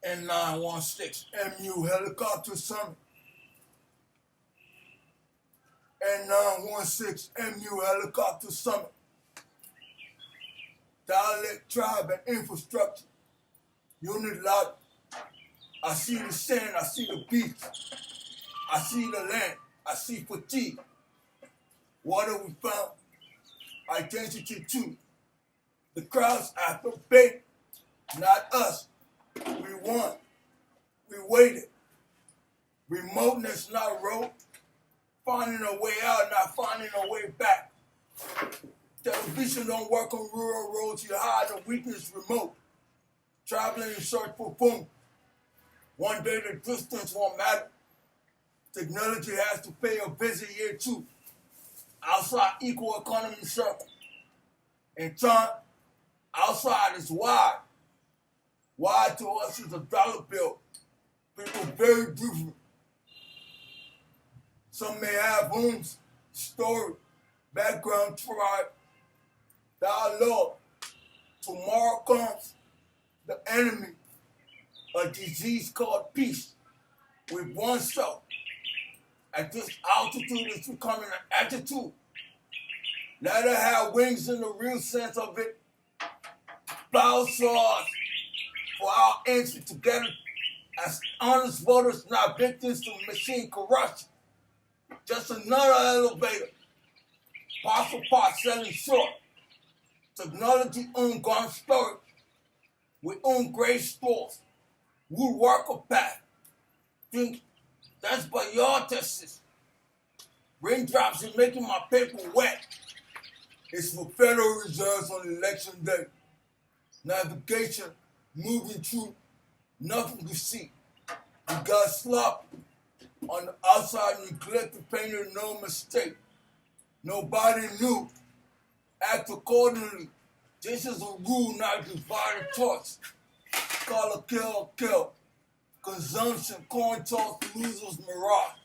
N916MU helicopter summit. N916MU helicopter summit. Dialect, tribe, and infrastructure. Unit logic. I see the sand, I see the beach. I see the land, I see fatigue. What have we found? Identity too. The crowd's after bait, not us. We won. We waited. Remoteness, not road. Finding a way out, not finding a way back. Television don't work on rural roads. You hide the weakness remote. Traveling in search for boom. One day the distance won't matter. Technology has to pay a visit here too. Outside equal economy circle. In time, outside is wide. Wide to us is a dollar bill. People very different. Some may have homes, story, background, tribe, dialogue. Tomorrow comes the enemy, a disease called peace, with oneself. At this altitude, it's becoming an attitude. Let her have wings in the real sense of it. Plow saws for our entry together as honest voters, not victims to machine corruption. Just another elevator. Parcel part selling short. Technology own gun storage. We own gray stores. Woodworker path. Think that's by your tests. Raindrops are making my paper wet. It's for Federal Reserves on election day. Navigation, moving through, nothing to see. We got sloppy. On the outside, neglected, painted, no mistake. Nobody knew. Act accordingly. This is a rule, not divided torch. Color, kill. Consumption, coin toss, losers, mirage.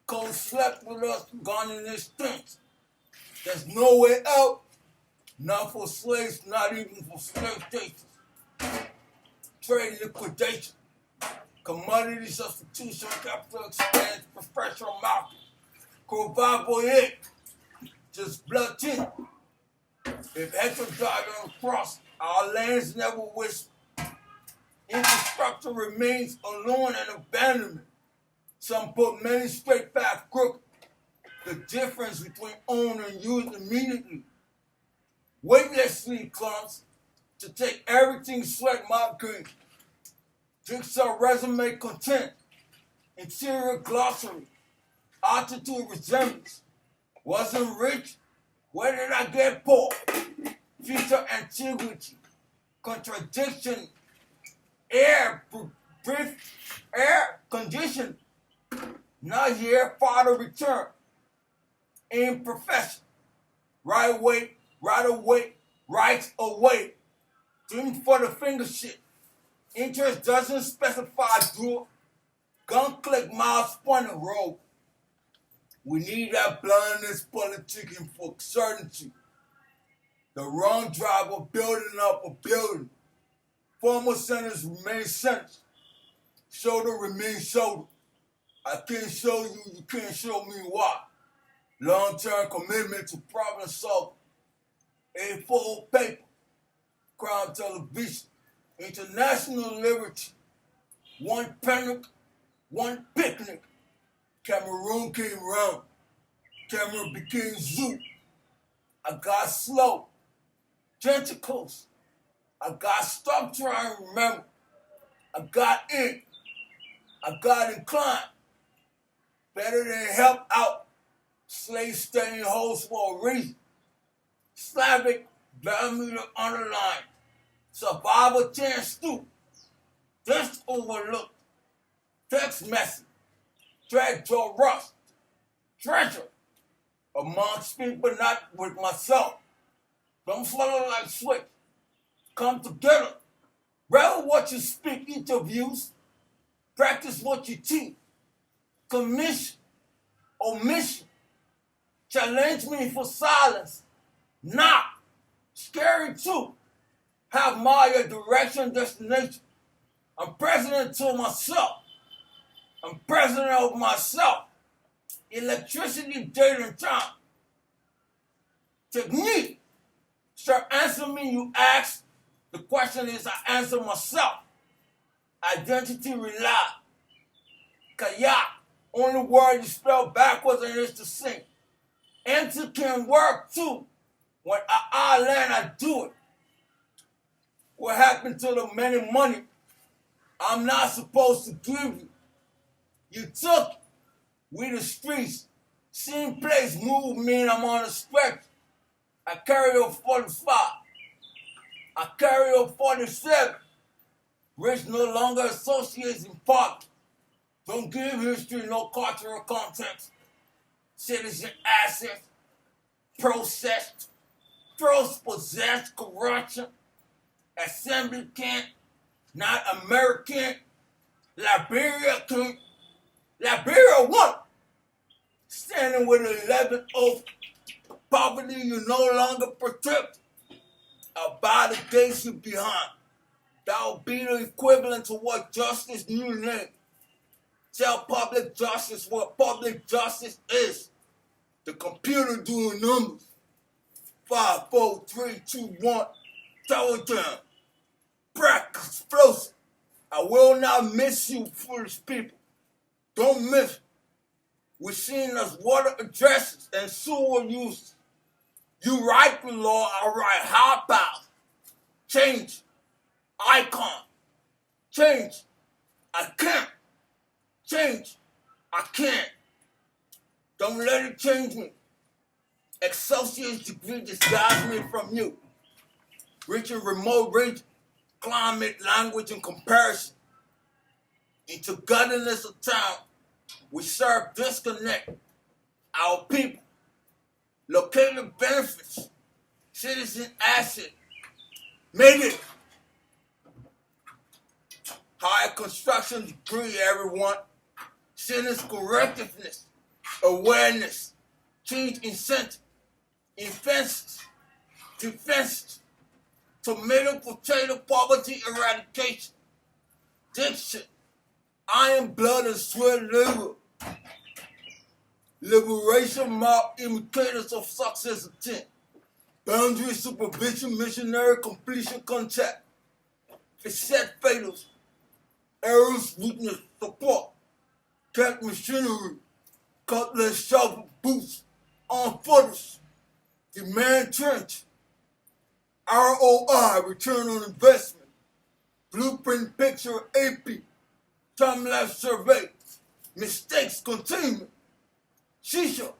Cold slept with us, gone in this stench. There's no way out. Not for slaves, not even for slave chasers. Trade liquidation. Commodity substitution, capital exchange, professional market. Corvaboye, just blood tin. If Hector died on the cross, our lands never whisper. Infrastructure remains alone and abandonment. Some put many straight path crooked. The difference between own and use immediately. Weightlessly comes to take everything sweat my green. Jigsaw resume content. Interior glossary. Altitude resemblance. Wasn't rich. Where did I get poor? Future antiquity. Contradiction. Air condition. Not here, father return. Imperfection. Right way, right away, right away. Dream for the finger shit. Interest doesn't specify dual. Gun click miles spun road. We need that blindness politicking for certainty. The wrong driver building up a building. Former centers remain centers. Shoulder remains shoulder. I can't show you, you can't show me why. Long-term commitment to problem solving. A4 paper. Crown television. International liberty. One panic, one picnic. Cameroon came round. Camera became zoo. I got slow. Tentacles. I got stopped trying to remember. I got in. I got inclined. Better than help out. Slave staying holes for a reason. Slavic, barometer underlined. Survivor 10 stoop. Just overlooked. Text message. Drag jaw rust. Treasure. Amongst people, not with myself. Don't follow like switch. Come together. Rather what you speak, interviews. Practice what you teach. Commission. Omission. Challenge me for silence. Not. Scary too. Have my direction, destination. I'm president to myself. I'm president of myself. Electricity, date, and time. Technique. Sir, answer me, you ask. The question is, I answer myself. Identity, rely. Kayak. Only word you spell backwards and it's to sing. Enter can work too. When I land, I do it. What happened to the many money I'm not supposed to give you? You took it. We the streets. Same place, move mean I'm on the stretch. I carry a 45. I carry a 47. Rich no longer associates in park. Don't give history no cultural context. Citizen assets, processed, first possessed corruption, assembly camp, not American, Liberia king, Liberia what? Standing with 11 oath, poverty you no longer protect. I'll buy the days you behind. That will be the equivalent to what justice new name. Tell public justice what public justice is. The computer doing numbers. 5, 4, 3, 2, 1. Throw it down. Crack explosive. I will not miss you, foolish people. Don't miss it. We're seen as water addresses and sewer uses. You write the law, I write high power. Change. Icon. Change. I can't. Change. I can't. Don't let it change me. Associate's degree disguise me from you. Rich and remote region, climate, language, and comparison. In togetherness of town, we serve disconnect our people. Located benefits, citizen asset, made it. Higher construction degree, everyone. Sentence correctiveness, awareness, change incentive, offenses, defenses, tomato, potato, poverty, eradication, diction, iron, blood, and sweat liver, liberation, mob, indicators of success intent, boundary, supervision, missionary, completion, contact, set fatals, errors, weakness, support, tech machinery, cutlass, shovel, boots, on footers, demand trench, ROI, return on investment, blueprint picture, AP, time-lapse survey, mistakes, containment, shisha,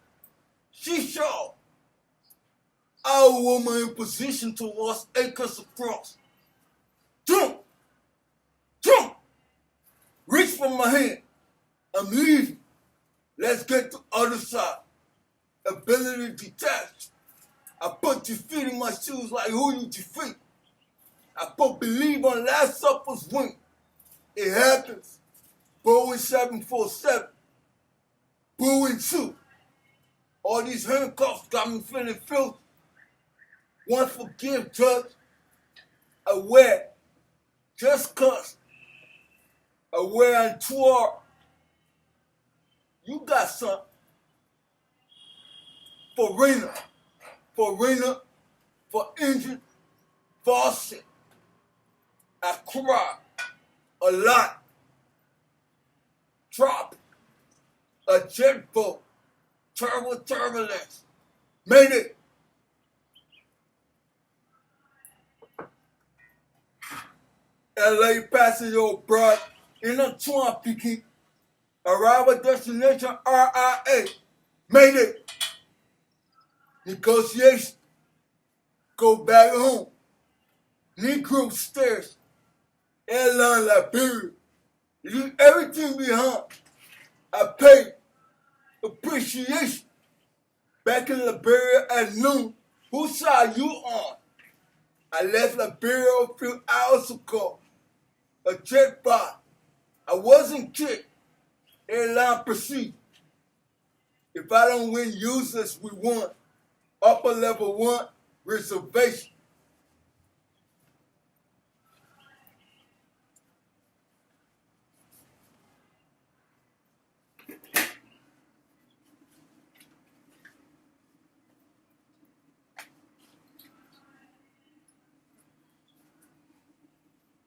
our woman in position towards acres across. Jump, reach for my hand, I'm leaving. Let's get to the other side. Ability detached. I put defeat in my shoes like who you defeat. I put believe on last supper's wing. It happens. Boeing 747. Boeing 2. All these handcuffs got me feeling filthy. One forgive, judge. Aware. Just cause. Aware and toward. You got something. For injured, faucet. I cry a lot. Drop a jet boat. Terrible turbulence. Made it. LA passenger abroad in a tour picking. Arrival destination RIA. Made it. Negotiation. Go back home. Negro stairs. Airline Liberia. Leave everything behind. I paid. Appreciation. Back in Liberia at noon. Whose side you on? I left Liberia a few hours ago. A jet bot. I wasn't kicked. Airline proceed. If I don't win useless, we won. Upper level 1, reservation.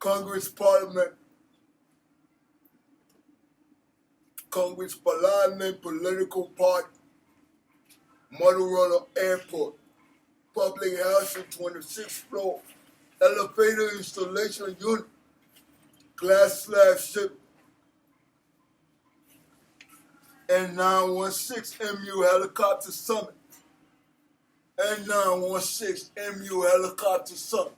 Congress Parliament, Congress Parliament Political Party, Motorola Airport, public housing, 26th floor, elevator installation unit, glass slab ship, N916MU helicopter summit, N916MU helicopter summit.